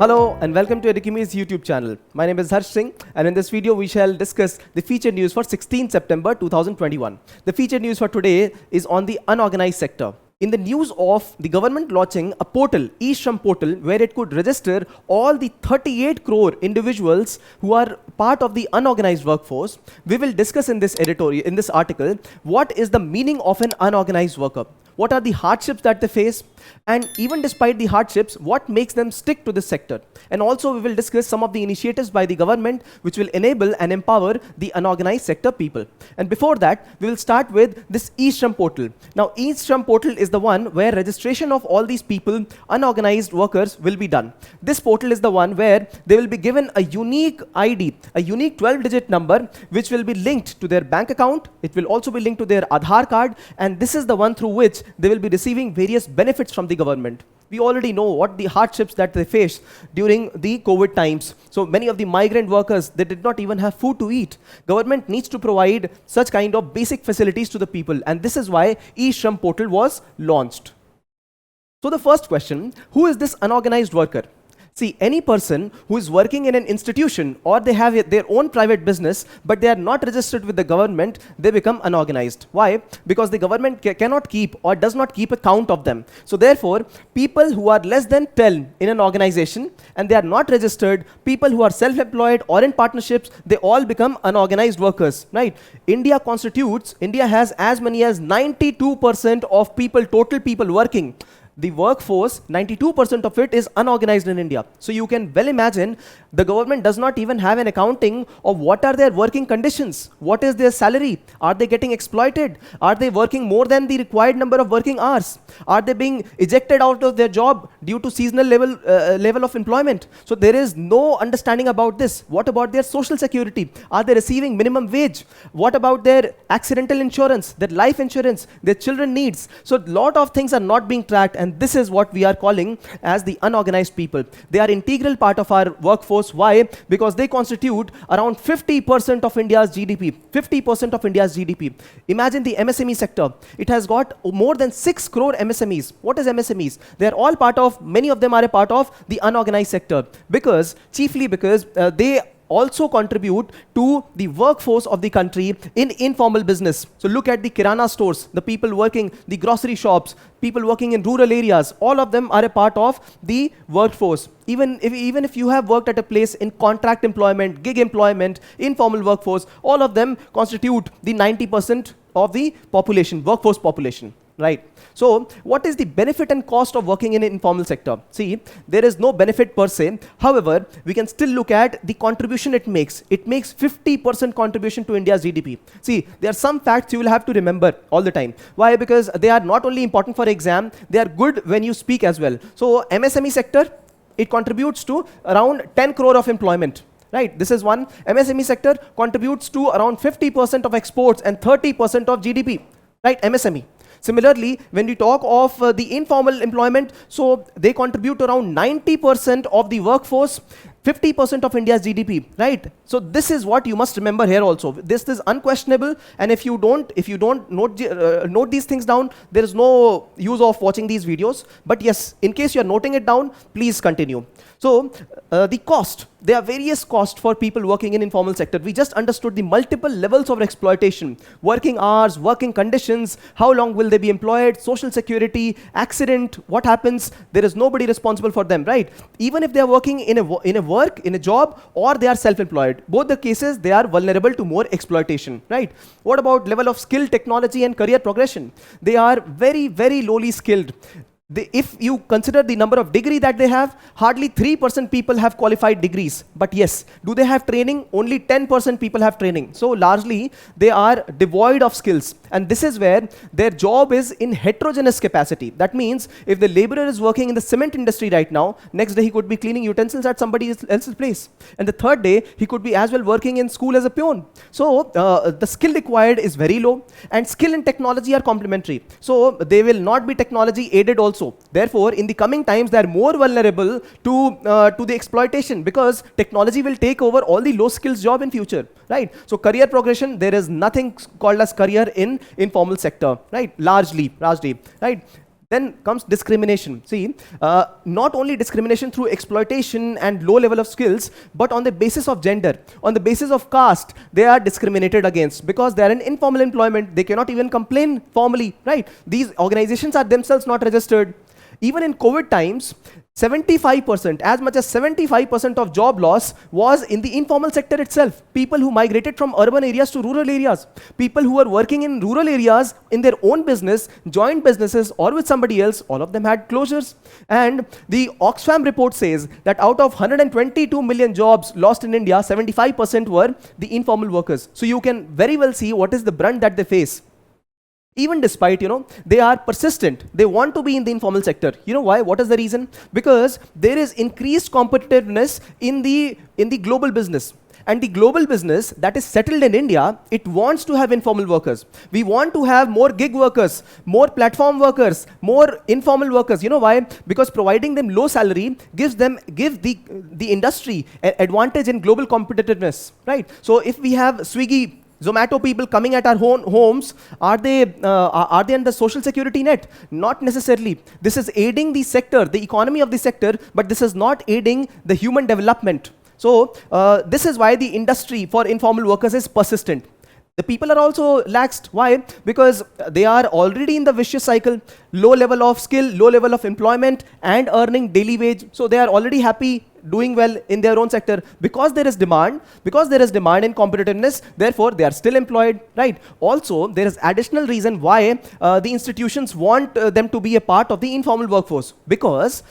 Hello and welcome to Edukimi's YouTube channel. My name is Harsh Singh, and in this video we shall discuss the featured news for 16 September 2021. The featured news for today is on the unorganized sector. In the news of the government launching a portal, eShram portal, where it could register all the 38 crore individuals who are part of the unorganized workforce, we will discuss in this editorial, in this article, what is the meaning of an unorganized worker. What are the hardships that they face? And even despite the hardships, what makes them stick to this sector? And also we will discuss some of the initiatives by the government which will enable and empower the unorganized sector people. And before that, we will start with this eShram portal. Now, eShram portal is the one where registration of all these people, unorganized workers, will be done. This portal is the one where they will be given a unique ID, a unique 12-digit number, which will be linked to their bank account. It will also be linked to their Aadhaar card, and this is the one through which they will be receiving various benefits from the government. We already know what the hardships that they faced during the COVID times. So many of the migrant workers, they did not even have food to eat. Government needs to provide such kind of basic facilities to the people, and this is why eShram portal was launched. So the first question, who is this unorganized worker? See, any person who is working in an institution or they have their own private business, but they are not registered with the government, they become unorganized. Why? Because the government cannot keep or does not keep a count of them. So therefore, people who are less than 10 in an organization and they are not registered, people who are self-employed or in partnerships, they all become unorganized workers, right? India has as many as 92% of people, total people working. The workforce, 92% of it is unorganized in India. So you can well imagine the government does not even have an accounting of what are their working conditions. What is their salary? Are they getting exploited? Are they working more than the required number of working hours? Are they being ejected out of their job due to seasonal level of employment? So there is no understanding about this. What about their social security? Are they receiving minimum wage? What about their accidental insurance, their life insurance, their children needs? So a lot of things are not being tracked, and this is what we are calling as the unorganized people. They are integral part of our workforce. Why? Because they constitute around 50% of India's GDP. 50% of India's GDP. Imagine the MSME sector. It has got more than 6 crore MSMEs. What is MSMEs? They are all part of, many of them are a part of the unorganized sector, chiefly because they also contribute to the workforce of the country in informal business. So look at the kirana stores, the people working, the grocery shops, people working in rural areas, all of them are a part of the workforce. Even if you have worked at a place in contract employment, gig employment, informal workforce, all of them constitute the 90% of the population, workforce population. Right. So what is the benefit and cost of working in an informal sector? See, there is no benefit per se. However, we can still look at the contribution it makes. It makes 50% contribution to India's GDP. See, there are some facts you will have to remember all the time. Why? Because they are not only important for exam, they are good when you speak as well. So MSME sector, it contributes to around 10 crore of employment. Right, this is one. MSME sector contributes to around 50% of exports and 30% of GDP. Right, MSME. Similarly, when we talk of the informal employment, so they contribute around 90% of the workforce, 50% of India's GDP, right? So this is what you must remember here also. This is unquestionable, and if you don't note these things down, there is no use of watching these videos. But yes, in case you are noting it down, please continue. So the cost, there are various costs for people working in informal sector. We just understood the multiple levels of exploitation, working hours, working conditions, how long will they be employed, social security, accident, what happens, there is nobody responsible for them, right? Even if they are working in a job, or they are self-employed, both the cases, they are vulnerable to more exploitation, right? What about level of skill, technology and career progression? They are very, very lowly skilled. If you consider the number of degree that they have, hardly 3% people have qualified degrees. But yes, do they have training? Only 10% people have training. So largely, they are devoid of skills. And this is where their job is in heterogeneous capacity. That means if the laborer is working in the cement industry right now, next day he could be cleaning utensils at somebody else's place. And the third day, he could be as well working in school as a peon. So the skill required is very low. And skill and technology are complementary. So they will not be technology aided also. also. Therefore, in the coming times, they are more vulnerable to the exploitation, because technology will take over all the low skills job in future, right? So career progression, there is nothing called as career in informal sector, right? Largely, right? Then comes discrimination. See, not only discrimination through exploitation and low level of skills, but on the basis of gender, on the basis of caste, they are discriminated against because they are in informal employment. They cannot even complain formally, right? These organizations are themselves not registered. Even in COVID times, 75%, as much as 75% of job loss was in the informal sector itself. People who migrated from urban areas to rural areas. People who were working in rural areas in their own business, joint businesses, or with somebody else, all of them had closures. And the Oxfam report says that out of 122 million jobs lost in India, 75% were the informal workers. So you can very well see what is the brunt that they face. Even despite, they are persistent. They want to be in the informal sector. You know why? What is the reason? Because there is increased competitiveness in the global business. And the global business that is settled in India, it wants to have informal workers. We want to have more gig workers, more platform workers, more informal workers. You know why? Because providing them low salary give the industry an advantage in global competitiveness, right? So if we have Swiggy, Zomato people coming at our homes, are they in the social security net? Not necessarily. This is aiding the sector, the economy of the sector, but this is not aiding the human development. So this is why the industry for informal workers is persistent. The people are also laxed. Why? Because they are already in the vicious cycle, low level of skill, low level of employment, and earning daily wage. So they are already happy doing well in their own sector. Because there is demand in competitiveness, therefore they are still employed, right? Also, there is additional reason why the institutions want them to be a part of the informal workforce, because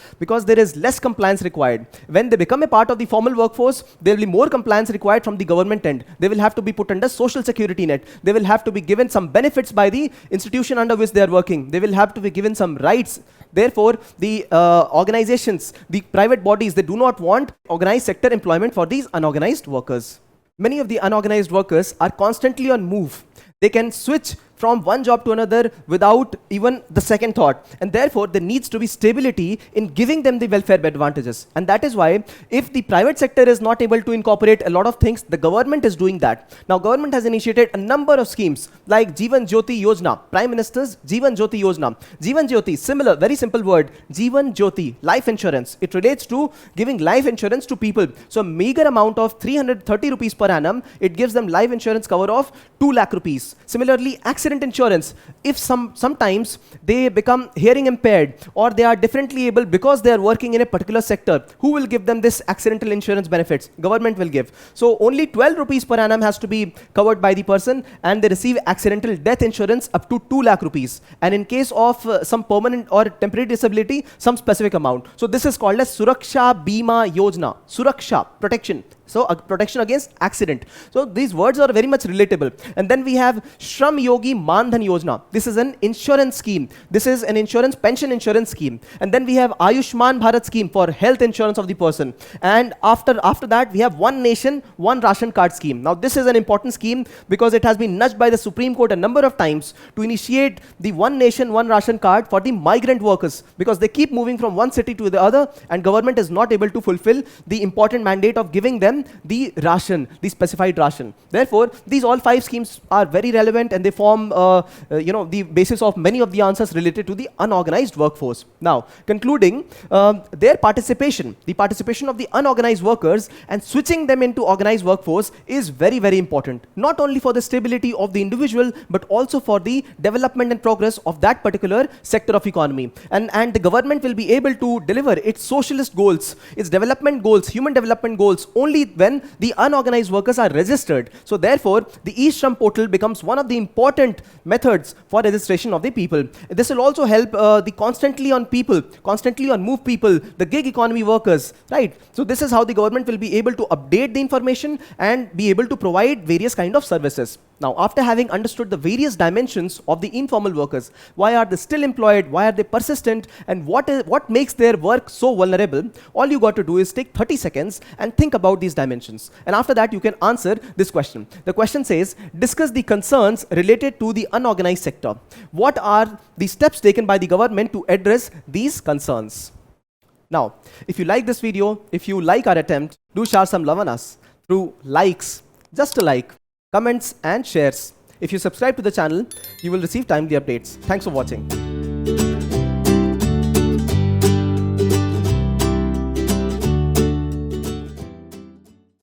there is less compliance required. When they become a part of the formal workforce, there will be more compliance required from the government end. They will have to be put under social security net. They will have to be given some benefits by the institution under which they are working. They will have to be given some rights. Therefore, the organizations, the private bodies, they do not want organized sector employment for these unorganized workers. Many of the unorganized workers are constantly on move. They can switch from one job to another without even the second thought. And therefore, there needs to be stability in giving them the welfare advantages. And that is why, if the private sector is not able to incorporate a lot of things, the government is doing that. Now, government has initiated a number of schemes like Jeevan Jyoti Yojana, Prime Minister's Jeevan Jyoti Yojana. Jeevan Jyoti, similar, very simple word, Jeevan Jyoti, life insurance. It relates to giving life insurance to people. So, a meager amount of 330 rupees per annum, it gives them life insurance cover of 2 lakh rupees. Similarly, accident insurance, if sometimes they become hearing impaired or they are differently able because they are working in a particular sector, who will give them this accidental insurance benefits? Government will give. So only 12 rupees per annum has to be covered by the person, and they receive accidental death insurance up to 2 lakh rupees. And in case of some permanent or temporary disability, some specific amount. So this is called as Suraksha Bima Yojana. Suraksha, protection. So protection against accident. So these words are very much relatable. And then we have Shram Yogi Man Dhan Yojana. This is an insurance scheme. This is an pension insurance scheme. And then we have Ayushman Bharat scheme for health insurance of the person. And after that, we have One Nation, One Ration Card scheme. Now this is an important scheme because it has been nudged by the Supreme Court a number of times to initiate the One Nation, One Ration Card for the migrant workers, because they keep moving from one city to the other, and government is not able to fulfill the important mandate of giving them the ration, the specified ration. Therefore, these all 5 schemes are very relevant, and they form the basis of many of the answers related to the unorganized workforce. Now, concluding, their participation, the participation of the unorganized workers and switching them into organized workforce is very, very important. Not only for the stability of the individual, but also for the development and progress of that particular sector of economy. And the government will be able to deliver its socialist goals, its development goals, human development goals, only when the unorganized workers are registered. So therefore, the eShram portal becomes one of the important methods for registration of the people. This will also help the constantly on move people, the gig economy workers, right? So this is how the government will be able to update the information and be able to provide various kind of services. Now, after having understood the various dimensions of the informal workers, why are they still employed, why are they persistent, and what makes their work so vulnerable, all you got to do is take 30 seconds and think about these dimensions. And after that, you can answer this question. The question says, discuss the concerns related to the unorganized sector. sector. What are the steps taken by the government to address these concerns? Now, if you like this video, if you like our attempt, do share some love on us through likes, just a like, comments and shares. If you subscribe to the channel, you will receive timely updates. Thanks for watching.